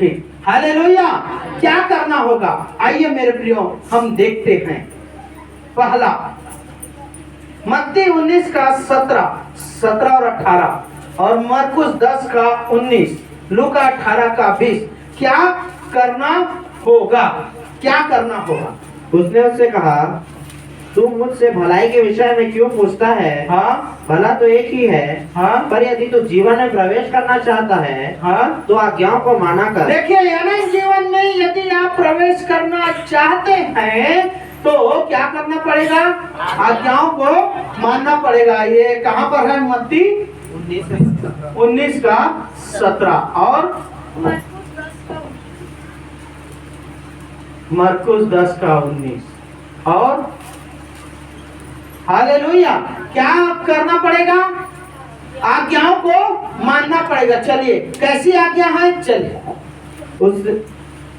ठीक, हालेलुया। क्या करना होगा? आइए मेरे प्रियो, हम देखते हैं। पहला मत्ती 19 का 17 और 18 और मरकुस 10 का 19, लूका 18 का 20। क्या करना होगा? क्या करना होगा? उसने उससे कहा, तू मुझसे भलाई के विषय में क्यों पूछता है? हाँ भला तो एक ही है। हाँ पर यदि तू जीवन में प्रवेश करना चाहता है हाँ। तो आज्ञाओं को माना कर। देखिए, अनंत जीवन में यदि आप प्रवेश करना चाहते हैं तो क्या करना पड़ेगा? आज्ञाओं को मानना पड़ेगा। ये कहाँ पर है? मत्ती 19 का 17 और मरकुस 10 का 19 और हालेलुया। क्या करना पड़ेगा? आज्ञाओं को मानना पड़ेगा। चलिए, कैसी आज्ञा है? चलिए, उस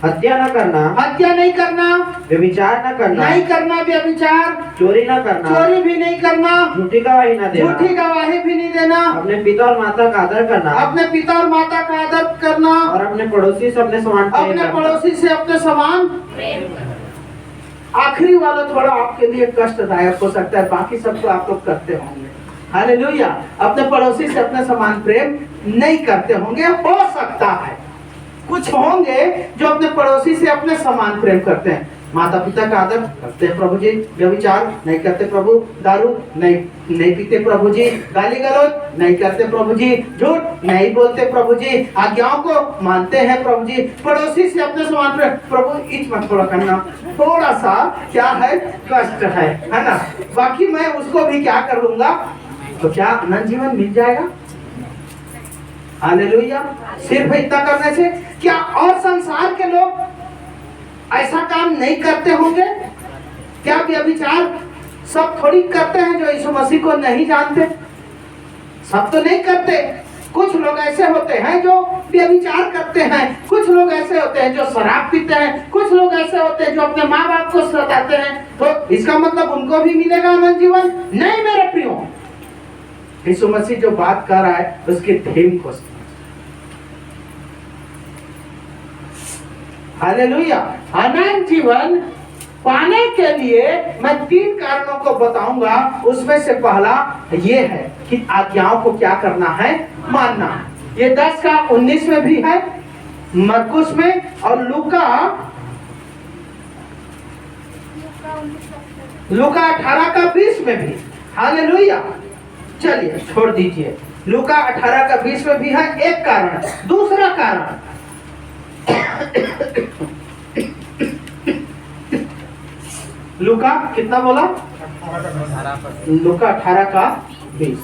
हत्या न करना, हत्या नहीं करना, व्यभिचार न करना, नहीं करना व्यभिचार, चोरी न करना, चोरी भी नहीं करना, झूठी गवाही न देना, झूठी गवाही भी नहीं देना, अपने पिता और माता का आदर करना, अपने पिता और माता का आदर करना, और अपने पड़ोसी से अपने समान प्रेम अपने रखना। पड़ोसी से अपने समान। आखिरी वाला थोड़ा आपके लिए कष्टदायक हो सकता है, बाकी सब तो आप लोग करते होंगे। हालेलुया। अपने पड़ोसी से अपने समान प्रेम नहीं करते होंगे, हो सकता है कुछ होंगे जो अपने पड़ोसी से अपने समान प्रेम करते हैं। माता पिता का आदर करते हैं प्रभु जी, व्यभिचार नहीं करते प्रभु, दारू नहीं पीते प्रभु जी, गाली गलौज नहीं करते प्रभु जी, झूठ नहीं बोलते प्रभु जी, आज्ञाओं को मानते हैं प्रभु जी, पड़ोसी से अपने समान प्रेम। प्रभु इच मत थोड़ा करना, थोड़ा सा क्या है, कष्ट है ना। बाकी मैं उसको भी क्या कर लूंगा, तो क्या अनंत जीवन मिल जाएगा? हालेलुया। सिर्फ इतना करने से क्या और संसार के लोग ऐसा काम नहीं करते होंगे? क्या व्यभिचार सब थोड़ी करते हैं जो यीशु मसीह को नहीं जानते? सब तो नहीं करते। कुछ लोग ऐसे होते हैं जो व्यभिचार करते हैं, कुछ लोग ऐसे होते हैं जो शराब पीते हैं, कुछ लोग ऐसे होते हैं जो अपने माँ बाप को सताते हैं। तो इसका मतलब उनको भी मिलेगा अनंत जीवन? नहीं मेरे प्रियो। यीशु मसीह जो बात कर रहा है उसकी थीम को हालेलुया। अनंत जीवन पाने के लिए मैं 3 कारणों को बताऊंगा। उसमें से पहला ये है कि आज्ञाओं को क्या करना है, मानना है। ये 10 का 19 में भी है, मरकुस में और लूका 18 का 20 में भी। हालेलुया। चलिए छोड़ दीजिए, लूका 18 का 20 में भी है। एक कारण। दूसरा कारण, लूका कितना बोला? लूका 18 का 20।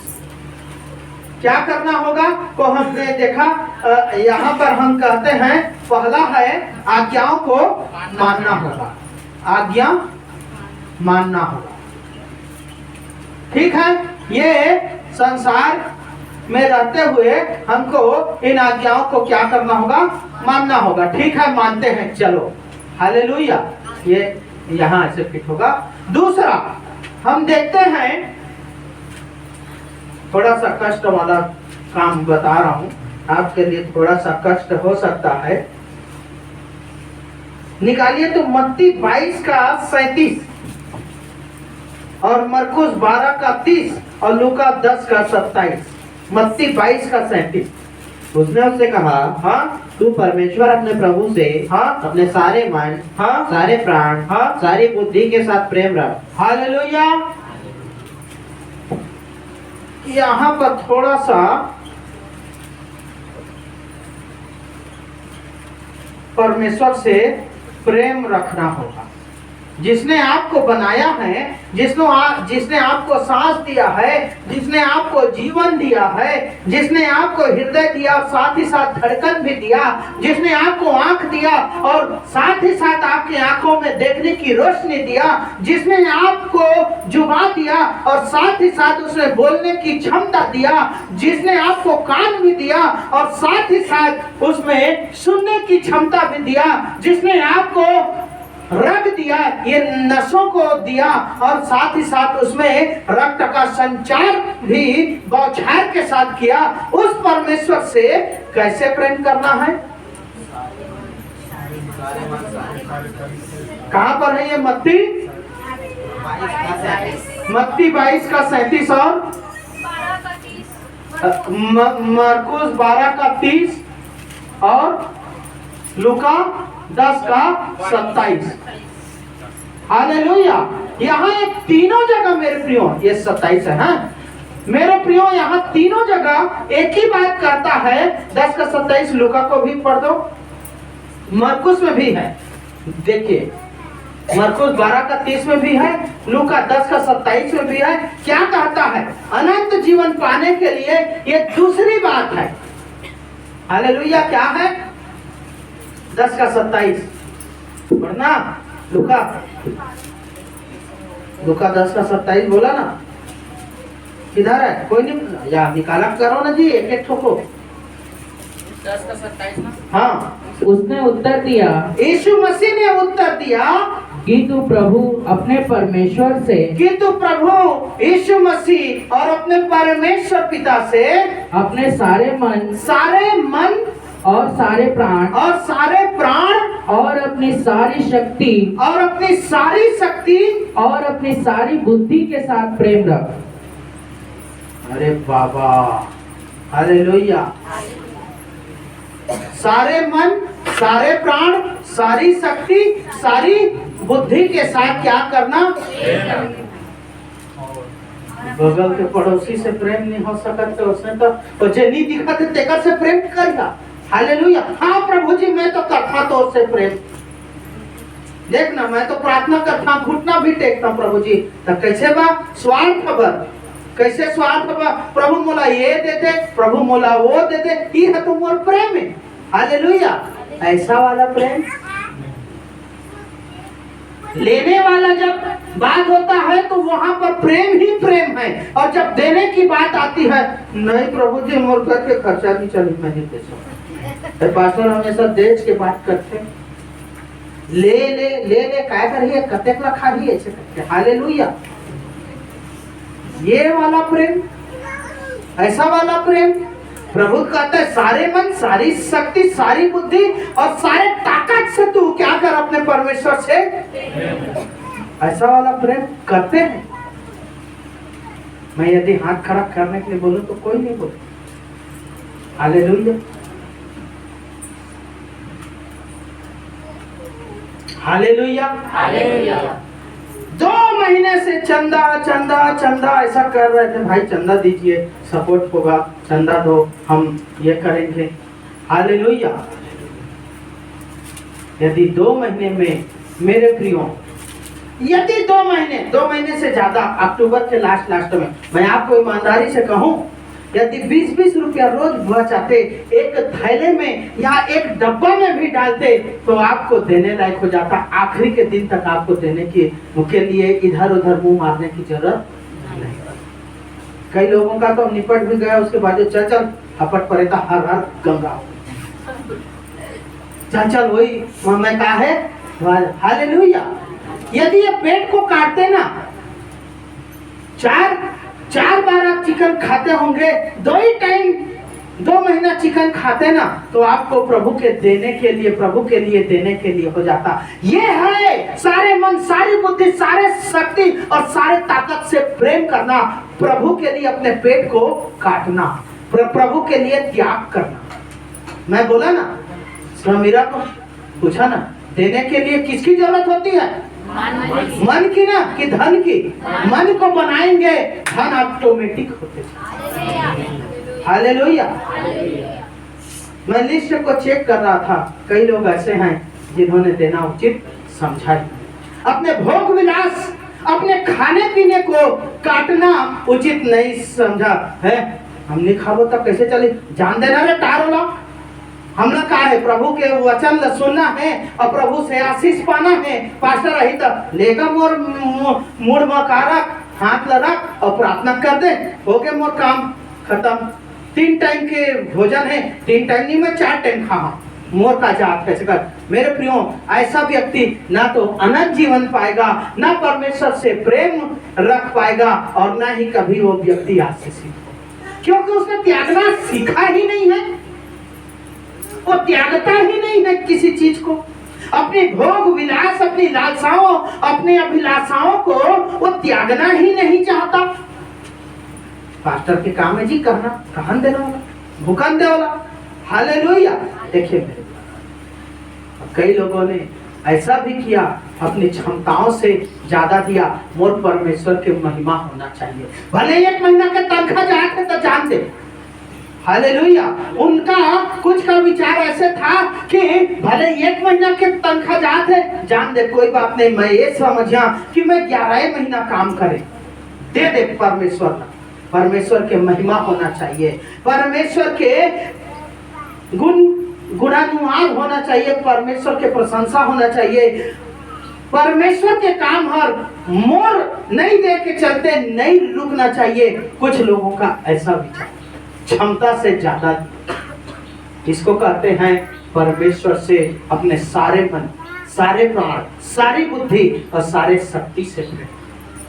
क्या करना होगा को हमने देखा। यहाँ पर हम कहते हैं पहला है आज्ञाओं को मानना होगा। आज्ञा मानना होगा, ठीक है। ये संसार में रहते हुए हमको इन आज्ञाओं को क्या करना होगा, मानना होगा। ठीक है, मानते हैं, चलो हालेलुया। ये यहाँ ऐसे फिट होगा। दूसरा हम देखते हैं, थोड़ा सा कष्ट वाला काम बता रहा हूं, आपके लिए थोड़ा सा कष्ट हो सकता है। निकालिए तो मत्ती 22 का 37 और मरकुस 12 का 30 और लूका 10 का 27। मत्ती 22 का 37। उसने उससे कहा, हाँ तू परमेश्वर अपने प्रभु से हाँ अपने सारे मन, हाँ सारे प्राण, हाँ सारी बुद्धि के साथ प्रेम रख। हालेलुया। यहाँ पर थोड़ा सा परमेश्वर से प्रेम रखना होगा। जिसने आपको बनाया है, जिसने आपको सांस दिया है, जिसने आपको जीवन दिया है, जिसने आपको हृदय दिया और साथ ही साथ धड़कन भी दिया, जिसने आपको आंख दिया और साथ ही साथ आपकी आंखों में देखने की रोशनी दिया, जिसने आपको जुबान दिया और साथ ही साथ उसने बोलने की क्षमता दिया, जिसने आपको कान भी दिया और साथ ही साथ उसमें सुनने की क्षमता भी दिया, जिसने आपको रग दिया, ये नसों को दिया और साथ ही साथ उसमें रक्त का संचार भी बौछार के साथ किया, उस परमेश्वर से कैसे प्रेम करना है? कहाँ पर है ये मत्ती? मत्ती 22 का 37 और मरकुस 12 का 30 और लूका 10 का 27। हालेलुया। यहाँ ये तीनों जगह मेरे प्रियो, ये 27 है, हाँ? मेरे प्रियो यहाँ तीनों जगह एक ही बात करता है। 10 का 27 लूका को भी पढ़ दो, मरकुस में भी है। देखिए मरकुस 12 का 30 में भी है, लूका 10 का 27 में भी है। क्या कहता है? अनंत जीवन पाने के लिए ये दूसरी बात है। हालेलुया। क्या है? 10 का 27 पढ़ना। लूका 10 का 27 बोला ना, किधर है? कोई नहीं, या निकाला करो ना जी, एक एक ठोको। 10 का 27 ना? हाँ। उसने उत्तर दिया, यीशु मसीह ने उत्तर दिया कि तू प्रभु अपने परमेश्वर से, कि तू प्रभु यीशु मसीह और अपने परमेश्वर पिता से अपने सारे मन और सारे प्राण और अपनी सारी शक्ति और अपनी सारी बुद्धि के साथ प्रेम रख। अरे बाबा, हालेलुया। सारे मन, सारे प्राण, सारी शक्ति, सारी बुद्धि के साथ क्या करना? बगल के पड़ोसी से प्रेम नहीं हो सकता तो उसने तो जे नहीं दिखा थे तेकर से प्रेम करेगा। हालेलुया। हाँ प्रभु जी, मैं तो करता तो उससे प्रेम। देखना, मैं तो प्रार्थना करता, घुटना भी टेकता प्रभु जी, तो कैसे बा स्वार्थ खबर, कैसे स्वार्थ बा? प्रभु मोला ये देते, प्रभु मोला वो देते, ये है तो मोर प्रेम है। हालेलुया। ऐसा वाला प्रेम, लेने वाला जब बात होता है तो वहां पर प्रेम ही प्रेम है, और जब देने की बात आती है, नहीं प्रभु जी मोर घर के खर्चा भी चली, मैं नहीं दे सकता। पास्टर हमेशा देश के बात करते, ले ले ले ले क्या करिए, कतेक रखा ही ऐसे करते। हालेलुया। ये वाला प्रेम, ऐसा वाला प्रेम प्रभु कहता है सारे मन, सारी शक्ति, सारी बुद्धि और सारे ताकत से तू क्या कर? अपने परमेश्वर से ऐसा वाला प्रेम करते हैं। मैं यदि हाथ खड़ा करने के लिए बोलूं तो कोई नहीं बोले। हालेलुया। हालेलुया। हालेलुया। 2 महीने से चंदा चंदा चंदा ऐसा कर रहे थे, भाई चंदा दीजिए, सपोर्ट होगा, चंदा दो, हम ये करेंगे। हालेलुया। यदि 2 महीने में मेरे प्रियो, यदि 2 महीने से ज्यादा, अक्टूबर के लास्ट में, मैं आपको ईमानदारी से कहूं, यदि 20-20 रुपया रोज बचाते, एक थैले में या एक डब्बा में भी डालते, तो आपको देने लायक हो जाता। आखिरी के दिन तक आपको देने के लिए इधर उधर मुंह मारने की जरूरत नहीं। कई लोगों का तो निपट भी गया, उसके बाद चल हपट पड़े था, हर गंगा चल वही मैं कहा है। हालेलुया। यदि ये पेट को काटते ना, 4 बार आप चिकन खाते होंगे, 2 ही टाइम 2 महीना चिकन खाते ना, तो आपको प्रभु के देने के लिए, प्रभु के लिए देने के लिए हो जाता। ये है सारे मन, सारी बुद्धि, सारे शक्ति और सारे ताकत से प्रेम करना, प्रभु के लिए अपने पेट को काटना, प्रभु के लिए त्याग करना। मैं बोला ना, मीरा को पूछा ना, देने के लिए किसकी जरूरत होती है? मन की ना, कि धन की? मन को बनाएंगे, धन ऑटोमेटिक होते। हालेलुया। मैं लिस्ट को चेक कर रहा था, कई लोग ऐसे हैं जिन्होंने देना उचित समझा ही। अपने भोग विलास, अपने खाने पीने को काटना उचित नहीं समझा है। हम नहीं खाबो तो कैसे चले? जान देना रे टारोला। हमने कहा है प्रभु के वचन सुनना है और प्रभु से आशीष पाना है। पास्टर रही तो लेगा मोर मूड मकारक, हाथ लड़क और प्रार्थना कर दे, हो गए मोर काम खत्म। 3 टाइम के भोजन है, 3 टाइम नहीं, मैं 4 टाइम खाऊं, मोर का जात कैसे कर? मेरे प्रियो, ऐसा व्यक्ति ना तो अनंत जीवन पाएगा, ना परमेश्वर से प्रेम रख पाएगा, और ना ही कभी वो व्यक्ति आशीषित, क्योंकि उसने त्यागना सीखा ही नहीं है। वो त्यागता ही नहीं है किसी चीज को, अपनी भोग विलास, अपनी लालसाओं, अपनी अभिलाषाओं को वो त्यागना ही नहीं चाहता। पास्टर के काम है जी करना, कहन देना होगा, भूखन दे वाला। हालेलुया। देखिए मेरे, कई लोगों ने ऐसा भी किया, अपनी क्षमताओं से ज्यादा दिया। मोर परमेश्वर के महिमा होना चाहिए, भले 1 महीना के तनख्वाह जाते तो जानते। हालेलुया। उनका कुछ का विचार ऐसे था कि भले 1 महीना के तनख्वाह जाते जान दे, कोई बात नहीं, मैं ये समझा कि मैं 11 महीना काम करे, दे दे परमेश्वर का। परमेश्वर के महिमा होना चाहिए, परमेश्वर के गुणानुवाद होना चाहिए, परमेश्वर के प्रशंसा होना चाहिए। परमेश्वर के काम हर मोर नहीं दे के चलते नहीं रुकना चाहिए। कुछ लोगों का ऐसा विचार, क्षमता से ज्यादा, इसको कहते हैं परमेश्वर से अपने सारे मन, सारे प्राण, सारी बुद्धि और सारे शक्ति से प्रेम।